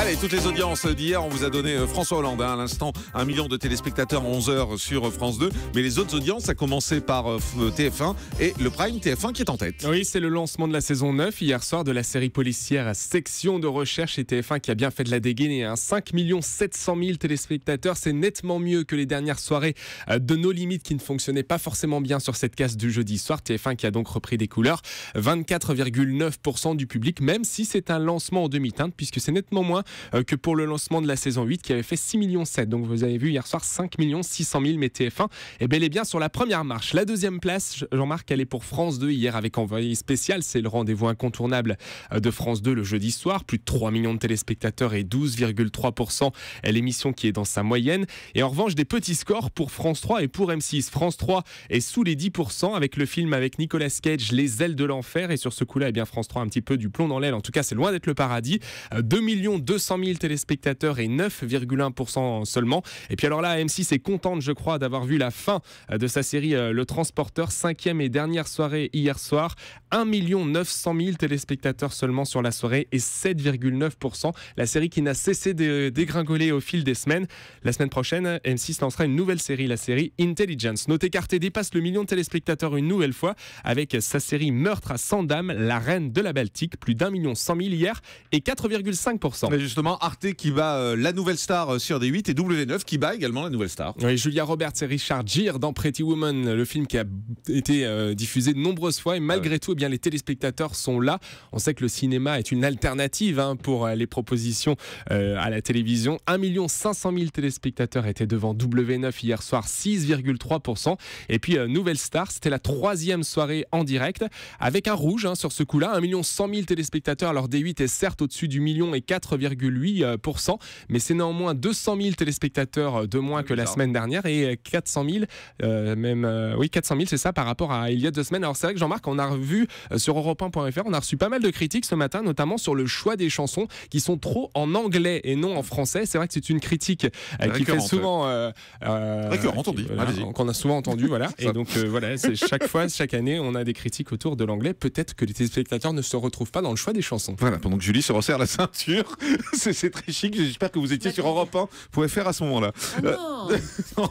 Allez, toutes les audiences d'hier, on vous a donné François Hollande, à l'instant 1 million de téléspectateurs, 11h sur France 2. Mais les autres audiences, ça a commencé par TF1 et le Prime TF1 qui est en tête. Oui, c'est le lancement de la saison 9 hier soir de la série policière Section de recherche et TF1 qui a bien fait de la dégainer. 5 700 000 téléspectateurs, c'est nettement mieux que les dernières soirées de No Limites qui ne fonctionnaient pas forcément bien sur cette case du jeudi soir. TF1 qui a donc repris des couleurs, 24,9% du public, même si c'est un lancement en demi-teinte puisque c'est nettement moins que pour le lancement de la saison 8 qui avait fait 6,7 millions. Donc vous avez vu hier soir 5 600 000, mais TF1 est bel et bien sur la première marche. La deuxième place, Jean-Marc, elle est pour France 2 hier avec Envoyé spécial. C'est le rendez-vous incontournable de France 2 le jeudi soir. Plus de 3 millions de téléspectateurs et 12,3% l'émission qui est dans sa moyenne. Et en revanche, des petits scores pour France 3 et pour M6. France 3 est sous les 10% avec le film avec Nicolas Cage, Les ailes de l'enfer. Et sur ce coup-là, eh bien France 3 a un petit peu du plomb dans l'aile. En tout cas, c'est loin d'être le paradis. 2 200 000 téléspectateurs et 9,1% seulement. Et puis alors là, M6 est contente, je crois, d'avoir vu la fin de sa série Le Transporteur, 5e et dernière soirée hier soir. 1 900 000 téléspectateurs seulement sur la soirée et 7,9%. La série qui n'a cessé de dégringoler au fil des semaines. La semaine prochaine, M6 lancera une nouvelle série, la série Intelligence. Notez qu'Arte dépasse le million de téléspectateurs une nouvelle fois avec sa série Meurtre à 100 dames, la reine de la Baltique. Plus d'1 100 000 hier et 4,5%. Mais justement, Arte qui bat la nouvelle star sur D8 et W9 qui bat également la nouvelle star. Oui, Julia Roberts et Richard Gere dans Pretty Woman, le film qui a été diffusé de nombreuses fois et malgré tout, eh bien, les téléspectateurs sont là. On sait que le cinéma est une alternative pour les propositions à la télévision. 1 500 000 téléspectateurs étaient devant W9 hier soir, 6,3%. Et puis, nouvelle star, c'était la 3e soirée en direct avec un rouge sur ce coup-là. 1 100 000 téléspectateurs. Alors D8 est certes au-dessus du million et 4,8%, mais c'est néanmoins 200 000 téléspectateurs de moins que la semaine dernière et 400 000, 400 000, c'est ça par rapport à il y a 2 semaines. Alors c'est vrai que Jean-Marc, on a revu sur Europe1.fr, on a reçu pas mal de critiques ce matin, notamment sur le choix des chansons qui sont trop en anglais et non en français. C'est vrai que c'est une critique qui fait souvent récurrente, on dit. Qu'on a souvent entendu, voilà. Et donc voilà, c'est chaque année, on a des critiques autour de l'anglais. Peut-être que les téléspectateurs ne se retrouvent pas dans le choix des chansons. Voilà, pendant que Julie se resserre la ceinture, c'est très chic. J'espère que vous étiez sur Europe1.fr à ce moment-là. Non.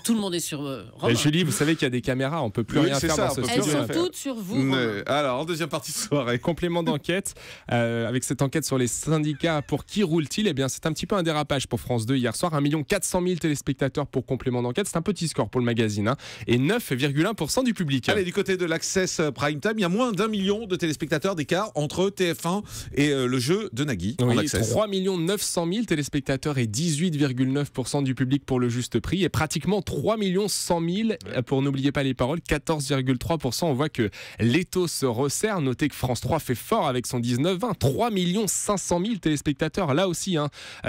Tout le monde est sur Europe1. Julie, vous savez qu'il y a des caméras, on peut plus rien faire dans ce studio. Elles sont toutes sur vous. Alors, en deuxième partie de soirée. Complément d'enquête, avec cette enquête sur les syndicats, pour qui roule-t-il ? Eh bien, c'est un petit peu un dérapage pour France 2 hier soir. 1 400 000 téléspectateurs pour complément d'enquête. C'est un petit score pour le magazine. Et 9,1% du public. Allez, du côté de l'Access Prime Time, il y a moins d'1 million de téléspectateurs d'écart entre TF1 et le jeu de Nagui. Oui, 3 900 000 téléspectateurs et 18,9% du public pour le juste prix. Et pratiquement 3 100 000 pour N'oubliez pas les paroles, 14,3%. On voit que l'étau se resserre. Notez que France 3 fait fort avec son 19-20. 3 500 000 téléspectateurs. Là aussi,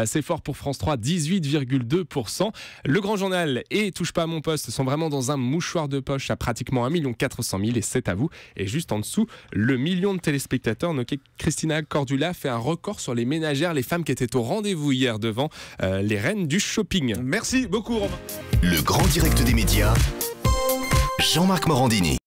c'est fort pour France 3, 18,2%. Le Grand Journal et Touche pas à mon poste sont vraiment dans un mouchoir de poche à pratiquement 1 400 000 et c'est à vous. Et juste en dessous, le million de téléspectateurs. Notez que Christina Cordula fait un record sur les ménagères, les femmes qui étaient au rendez-vous hier devant les reines du shopping. Merci beaucoup, Romain. Le grand direct des médias, Jean-Marc Morandini.